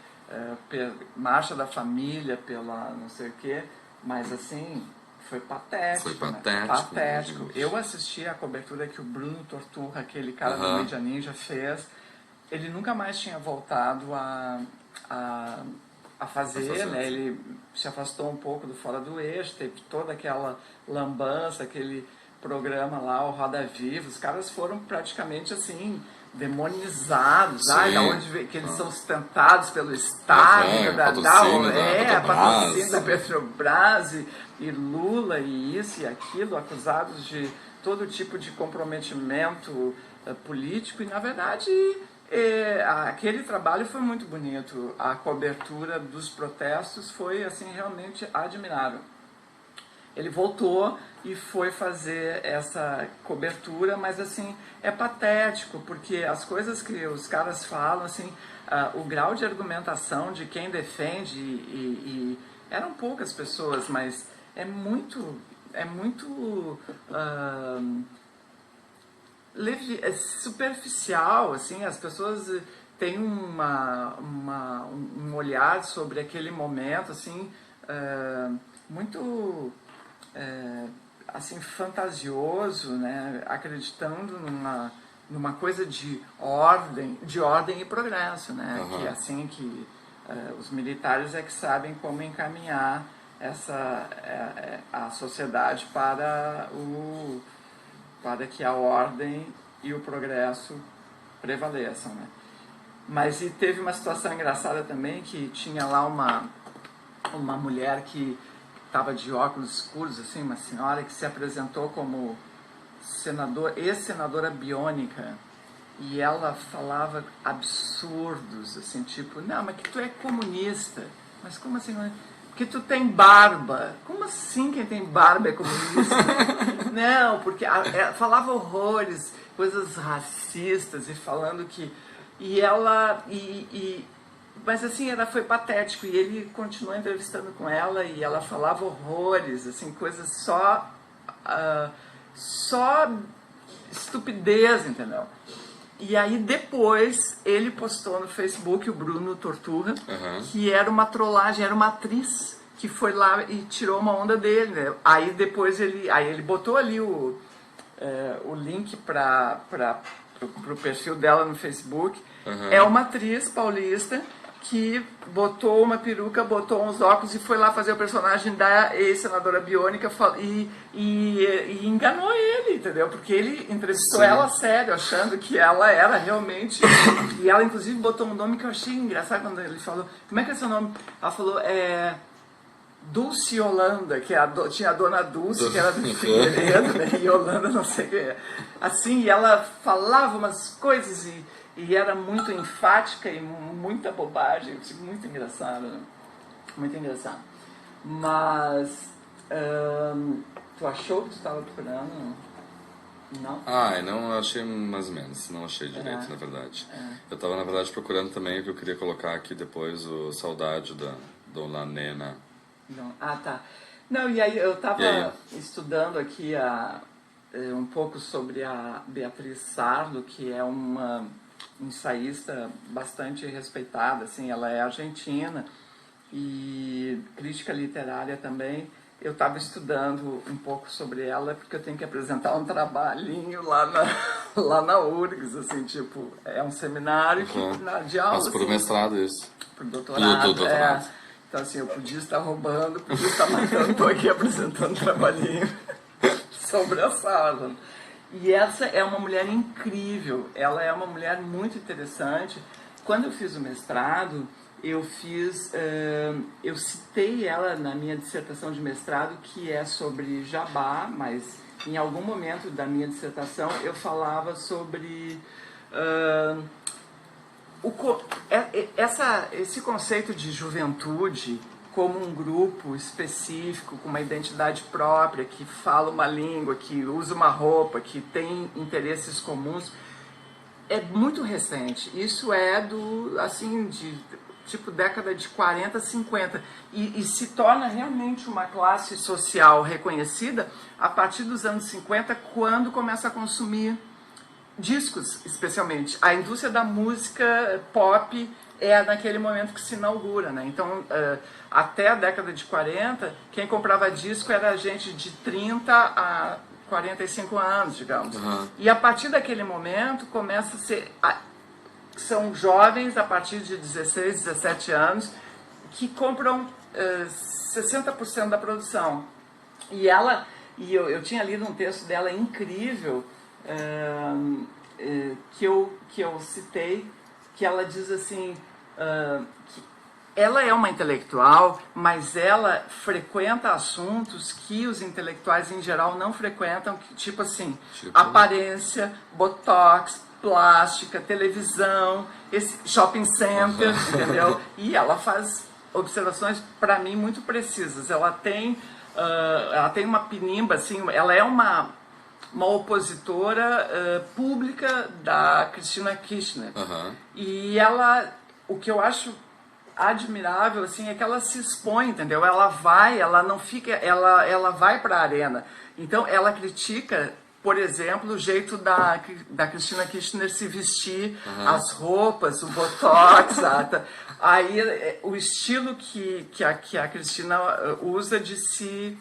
marcha da família pela não sei o quê, mas assim, foi patético. Foi patético. Né? Patético. Eu assisti a cobertura que o Bruno Torturra, aquele cara do Media Ninja, fez. Ele nunca mais tinha voltado a fazer, né? Ele se afastou um pouco do Fora do Eixo, teve toda aquela lambança, aquele programa lá, o Roda Viva. Os caras foram praticamente assim, demonizados, da onde que eles são sustentados pelo Estado, patrocínio da Petrobras e Lula e isso e aquilo, acusados de todo tipo de comprometimento político, e na verdade aquele trabalho foi muito bonito. A cobertura dos protestos foi assim realmente admirável. Ele voltou e foi fazer essa cobertura, mas assim, é patético, porque as coisas que os caras falam, assim, o grau de argumentação de quem defende, e eram poucas pessoas, mas é muito superficial, assim, as pessoas têm um olhar sobre aquele momento, assim, muito... assim, fantasioso, né? Acreditando numa coisa de ordem e progresso, né? Que assim que os militares é que sabem como encaminhar a sociedade para que a ordem e o progresso prevaleçam, né? Mas teve uma situação engraçada também, que tinha lá uma mulher que estava de óculos escuros, assim, uma senhora que se apresentou como ex-senadora biônica, e ela falava absurdos, assim, tipo, não, mas que tu é comunista. Mas como assim? Porque tu tem barba. Como assim quem tem barba é comunista? Não, porque falava horrores, coisas racistas, e falando que... Mas assim, foi patético, e ele continuou entrevistando com ela, e ela falava horrores, assim, coisas só estupidez, entendeu? E aí depois ele postou no Facebook, o Bruno Torturra, que era uma trollagem, era uma atriz que foi lá e tirou uma onda dele, né? Aí depois ele botou ali o link pro perfil dela no Facebook. É uma atriz paulista que botou uma peruca, botou uns óculos e foi lá fazer o personagem da ex-senadora biônica e enganou ele, entendeu? Porque ele entrevistou ela a sério, achando que ela era realmente... E ela, inclusive, botou um nome que eu achei engraçado quando ele falou... Como é que é seu nome? Ela falou, Dulce Holanda, que tinha a dona Dulce, que era do Figueiredo, né? E Holanda, não sei o que é. Assim, e ela falava umas coisas e era muito enfática e muita bobagem, muito engraçado, né? Muito engraçado. Mas, tu achou que tu estava procurando? Não? Não achei mais ou menos, não achei direito, na verdade. Eu estava, na verdade, procurando também o que eu queria colocar aqui depois, o Saudade da Dona Nena. Não. Ah, tá. Não, e aí eu estava estudando aqui um pouco sobre a Beatriz Sarlo, que é uma ensaísta bastante respeitada, assim, ela é argentina e crítica literária também. Eu estava estudando um pouco sobre ela porque eu tenho que apresentar um trabalhinho lá na URGS, assim, tipo, é um seminário de aula. Mas por assim, mestrado isso. Por doutorado. Doutorado. Então, assim, eu podia estar roubando, podia estar matando, estou aqui apresentando um trabalhinho sobre a Sarlo. E essa é uma mulher incrível, ela é uma mulher muito interessante. Quando eu fiz o mestrado, eu citei ela na minha dissertação de mestrado, que é sobre Jabá, mas em algum momento da minha dissertação eu falava sobre esse conceito de juventude como um grupo específico, com uma identidade própria, que fala uma língua, que usa uma roupa, que tem interesses comuns, é muito recente. Isso é de tipo década de 40, 50, e se torna realmente uma classe social reconhecida a partir dos anos 50, quando começa a consumir discos, especialmente. A indústria da música pop é naquele momento que se inaugura, né? Então, até a década de 40, quem comprava disco era gente de 30 a 45 anos, digamos. E a partir daquele momento começa a ser... São jovens a partir de 16, 17 anos que compram 60% da produção. E eu tinha lido um texto dela incrível, que eu citei, que ela diz assim, que ela é uma intelectual, mas ela frequenta assuntos que os intelectuais em geral não frequentam, tipo assim, aparência, botox, plástica, televisão, esse shopping center, entendeu? E ela faz observações, para mim, muito precisas. Ela tem uma pinimba, assim, ela é uma opositora pública da Cristina Kirchner. E o que eu acho admirável, assim, é que ela se expõe, entendeu? Ela não fica, ela vai para a arena. Então, ela critica, por exemplo, o jeito da Cristina Kirchner se vestir, as roupas, o botox, aí o estilo que a Cristina usa de se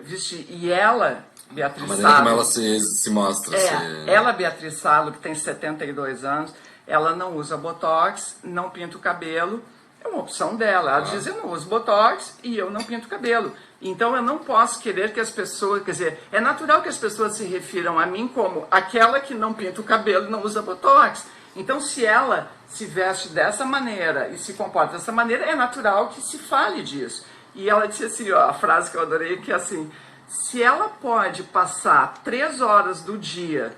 vestir. E ela, Beatriz Sarlo... como ela se mostra. Ela, Beatriz Sarlo, que tem 72 anos, ela não usa botox, não pinta o cabelo. É uma opção dela. Ela diz, eu não uso botox e eu não pinto o cabelo. Então eu não posso querer que as pessoas... Quer dizer, é natural que as pessoas se refiram a mim como aquela que não pinta o cabelo e não usa botox. Então, se ela se veste dessa maneira e se comporta dessa maneira, é natural que se fale disso. E ela disse assim, a frase que eu adorei, que é assim, se ela pode passar 3 horas do dia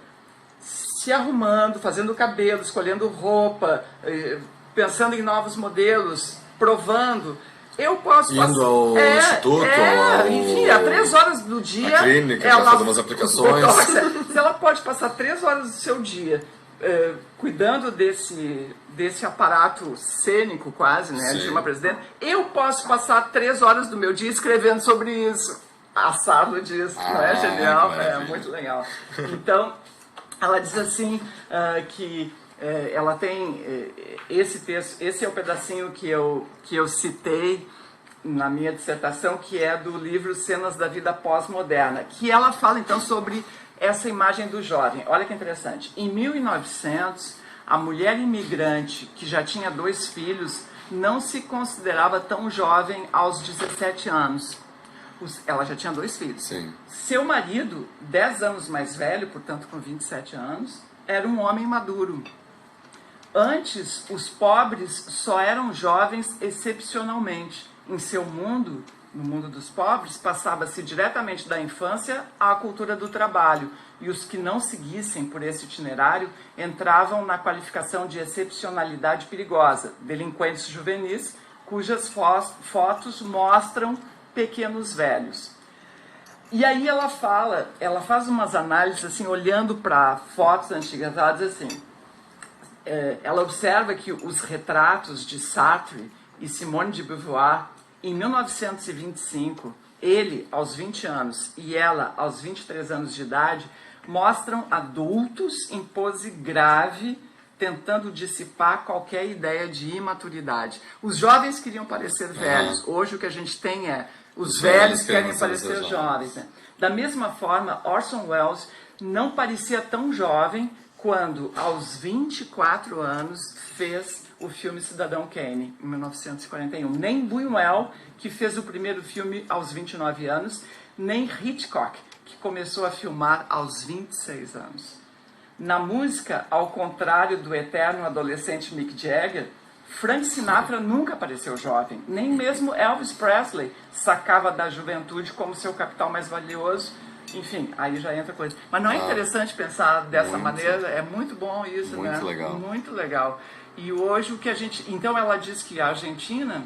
se arrumando, fazendo cabelo, escolhendo roupa, pensando em novos modelos, provando, eu posso... Indo ao instituto, enfim, há 3 horas do dia... A clínica, ela faz umas aplicações. Se ela pode passar 3 horas do seu dia cuidando desse aparato cênico quase, né, de uma presidente, eu posso passar 3 horas do meu dia escrevendo sobre isso. A Sarlo diz, não é genial? É muito legal. Então, ela diz assim, que ela tem esse texto, esse é o pedacinho que eu citei na minha dissertação, que é do livro Cenas da Vida Pós-Moderna, que ela fala então sobre essa imagem do jovem. Olha que interessante. Em 1900, a mulher imigrante que já tinha 2 filhos não se considerava tão jovem aos 17 anos. Ela já tinha 2 filhos. Sim. Seu marido, 10 anos mais velho, portanto com 27 anos, era um homem maduro. Antes, os pobres só eram jovens excepcionalmente. Em seu mundo, no mundo dos pobres, passava-se diretamente da infância à cultura do trabalho. E os que não seguissem por esse itinerário entravam na qualificação de excepcionalidade perigosa, delinquentes juvenis, cujas fotos mostram pequenos velhos. E aí ela faz umas análises assim, olhando para fotos antigas, ela diz assim, ela observa que os retratos de Sartre e Simone de Beauvoir, em 1925, Ele aos 20 anos e ela aos 23 anos de idade mostram adultos em pose grave, tentando dissipar qualquer ideia de imaturidade. Os jovens queriam parecer velhos. Hoje o que a gente tem é os velhos querem parecer jovens. Né? Da mesma forma, Orson Welles não parecia tão jovem quando, aos 24 anos, fez o filme Cidadão Kane, em 1941. Nem Buñuel, que fez o primeiro filme aos 29 anos, nem Hitchcock, que começou a filmar aos 26 anos. Na música, ao contrário do eterno adolescente Mick Jagger, Frank Sinatra nunca pareceu jovem. Nem mesmo Elvis Presley sacava da juventude como seu capital mais valioso. Enfim, aí já entra coisa. Mas não é interessante pensar dessa maneira? É muito bom isso, né? Muito legal. Muito legal. E hoje o que a gente... Então ela diz que a Argentina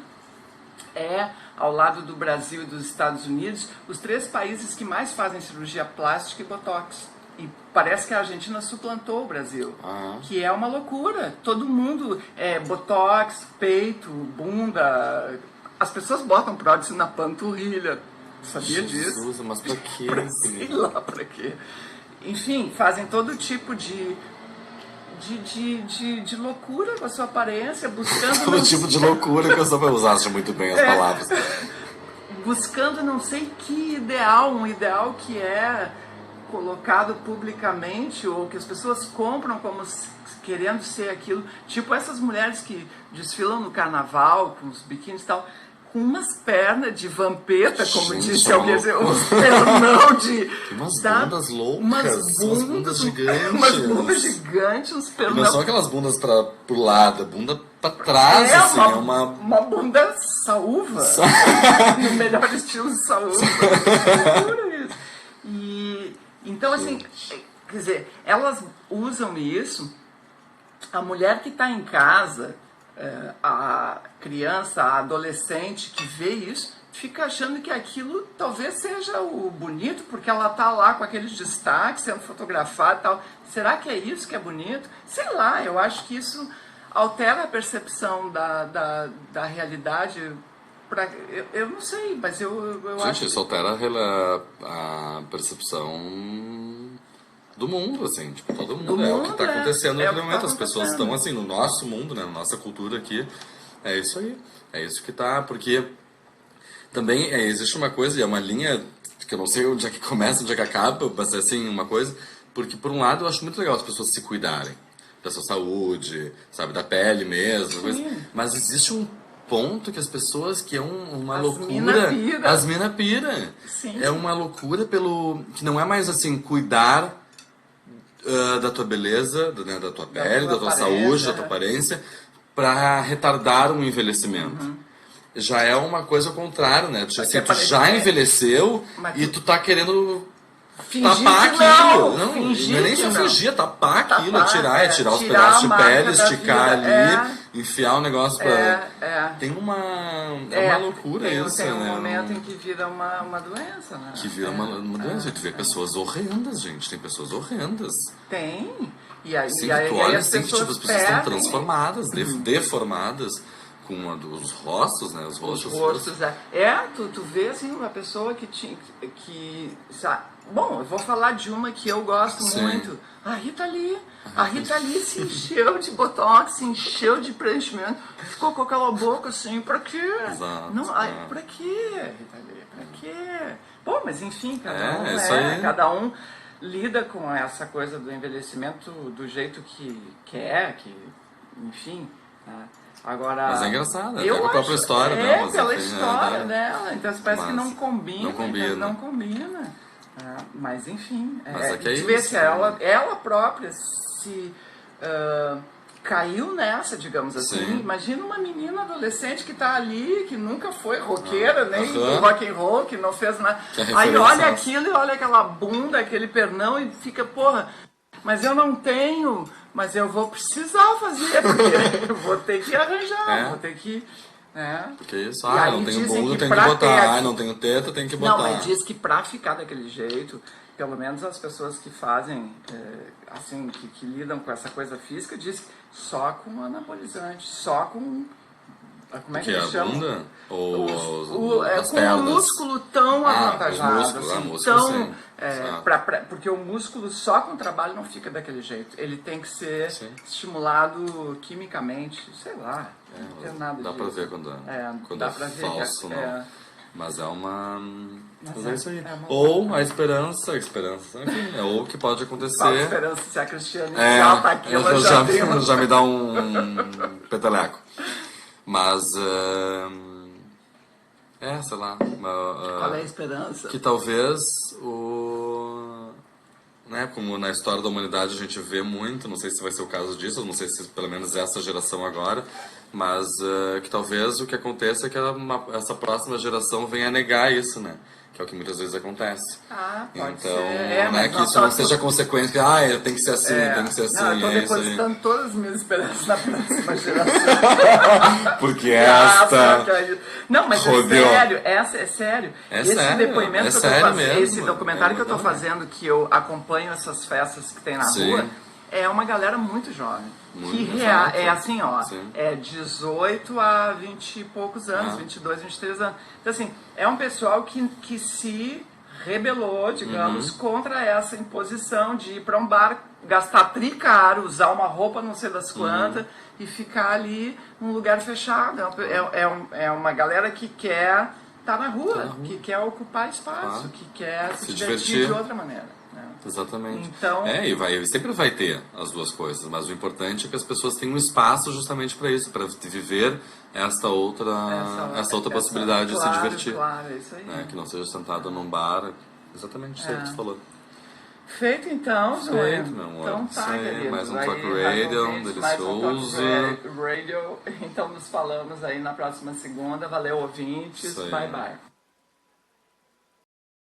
é, ao lado do Brasil e dos Estados Unidos, os 3 países que mais fazem cirurgia plástica e botox. E parece que a Argentina suplantou o Brasil, que é uma loucura. Todo mundo, botox, peito, bunda. As pessoas botam prótese na panturrilha. Sabia disso? Mas pra quê? Sei lá pra quê. Enfim, fazem todo tipo de loucura com a sua aparência, buscando... Todo tipo de loucura que eu só usasse muito bem as palavras. Buscando não sei que ideal, um ideal que é colocado publicamente ou que as pessoas compram como querendo ser aquilo. Tipo essas mulheres que desfilam no carnaval com os biquínis e tal, com umas pernas de vampeta, como Gente, disse alguém, uns pernão de... Umas bundas loucas, umas bundas gigantes. Umas bundas gigantes, uns pernão... E não são aquelas bundas pro lado, bunda pra trás, assim, é uma bunda saúva, no melhor estilo de saúva. E, então, assim, quer dizer, elas usam isso, a mulher que está em casa... a criança, a adolescente que vê isso, fica achando que aquilo talvez seja o bonito, porque ela tá lá com aqueles destaques, sendo fotografada e tal. Será que é isso que é bonito? Sei lá, eu acho que isso altera a percepção da realidade. Eu não sei, mas eu acho... Gente, isso altera a percepção... do mundo, assim, tipo, todo mundo. É o que está acontecendo naquele momento. As pessoas estão, assim, no nosso mundo, né, na nossa cultura aqui. É isso aí. É isso que tá, porque também existe uma coisa, e é uma linha que eu não sei onde é que começa, onde é que acaba, mas é assim, uma coisa, porque por um lado eu acho muito legal as pessoas se cuidarem da sua saúde, sabe, da pele mesmo, coisa, mas existe um ponto que as pessoas, que é uma loucura, as mina pira. Sim. É uma loucura que não é mais assim, cuidar da tua beleza, né, da tua pele, da tua saúde, da tua aparência, para retardar um envelhecimento. Já é uma coisa ao contrário, né? Tipo assim, tu já envelheceu e tu tá querendo tapar aquilo. Não é nem só fingir, tapar aquilo, tirar os pedaços de pele, esticar ali, enfiar o negócio pra... Tem uma loucura isso, tem um né? momento em que vira uma doença, né? Que vira uma doença. E tu vê pessoas horrendas, gente. Tem pessoas horrendas. Tem. E aí, sim, e aí, tu olha as assim que tipo, as pessoas estão perdem. transformadas, deformadas, com os rostos, né? Os rostos. Tu vê assim, uma pessoa sabe? Bom, eu vou falar de uma que eu gosto muito. A Rita Lee. A Rita Lee se encheu de botox, se encheu de preenchimento, ficou com aquela boca assim, pra quê? Exato, não, pra quê, Rita Lee? Pra quê? Bom, mas enfim, cada um lida com essa coisa do envelhecimento do jeito que quer, enfim, né? Agora, mas é engraçado, é a própria história dela. Pela história dela, então parece que não combina. Não combina. Mas enfim, mas é que tu vê que ela própria se caiu nessa, digamos assim. Sim. Imagina uma menina adolescente que está ali, que nunca foi roqueira, nem do rock and roll, que não fez nada. Aí olha aquilo e olha aquela bunda, aquele pernão e fica, porra, mas eu não tenho, mas eu vou precisar fazer, porque eu vou ter que arranjar, vou ter que... Porque isso, não tenho bunda, tenho que botar, não tenho teta, tenho que botar. Não, mas diz que pra ficar daquele jeito, pelo menos as pessoas que fazem, assim, que lidam com essa coisa física, diz que só com anabolizante, só com Como é que Que é eles a chamam? bunda? Ou as Com pernas? um músculo tão avantajado, músculos, assim, músculos, tão, sim. porque o músculo só com trabalho não fica daquele jeito. Ele tem que ser Sim. estimulado quimicamente, sei lá, não tem nada Dá disso. pra ver quando dá é pra ver falso, que não. Mas é uma... Mas é isso aí. é uma Ou a esperança, enfim, ou o que pode acontecer. Falta esperança se a Cristiane já tá aqui, ela já tem uma... já me dá um peteleco. Mas, sei lá. Qual é a esperança? Que talvez né, como na história da humanidade a gente vê muito, não sei se vai ser o caso disso, não sei se pelo menos essa geração agora, mas que talvez o que aconteça é que essa próxima geração venha a negar isso, né? Que é o que muitas vezes acontece. Pode então, ser. Né, que isso não seja consequência, que tem que ser assim, tem que ser assim. Não, eu tô isso aí. depositando todas as minhas esperanças na próxima geração. Porque esta... Não, mas rodeou. é sério, é sério. Esse sério, depoimento que eu tô sério fazendo, mesmo. esse documentário que eu tô fazendo, que eu acompanho essas festas que tem na Sim. rua, é uma galera muito jovem. Muito, que exato. é assim, ó, Sim. é 18 a 20 e poucos anos, 22, 23 anos. Então, assim, é um pessoal que se rebelou, digamos, contra essa imposição de ir para um bar, gastar tricaro, usar uma roupa não sei das quantas e ficar ali num lugar fechado. É uma galera que quer estar na rua, que quer ocupar espaço, que quer se divertir de outra maneira. Né? Exatamente. Então, sempre vai ter as duas coisas, mas o importante é que as pessoas tenham um espaço justamente para isso, para viver essa outra possibilidade de se divertir. Claro, é isso aí. Né? Que não seja sentado num bar. Exatamente isso aí que você falou. Feito então, Feito, meu amor. Então tá, queridos. Mais um Talk Radio, delicioso. Mais um Talk Radio. Então nos falamos aí na próxima segunda. Valeu, ouvintes. Bye, bye.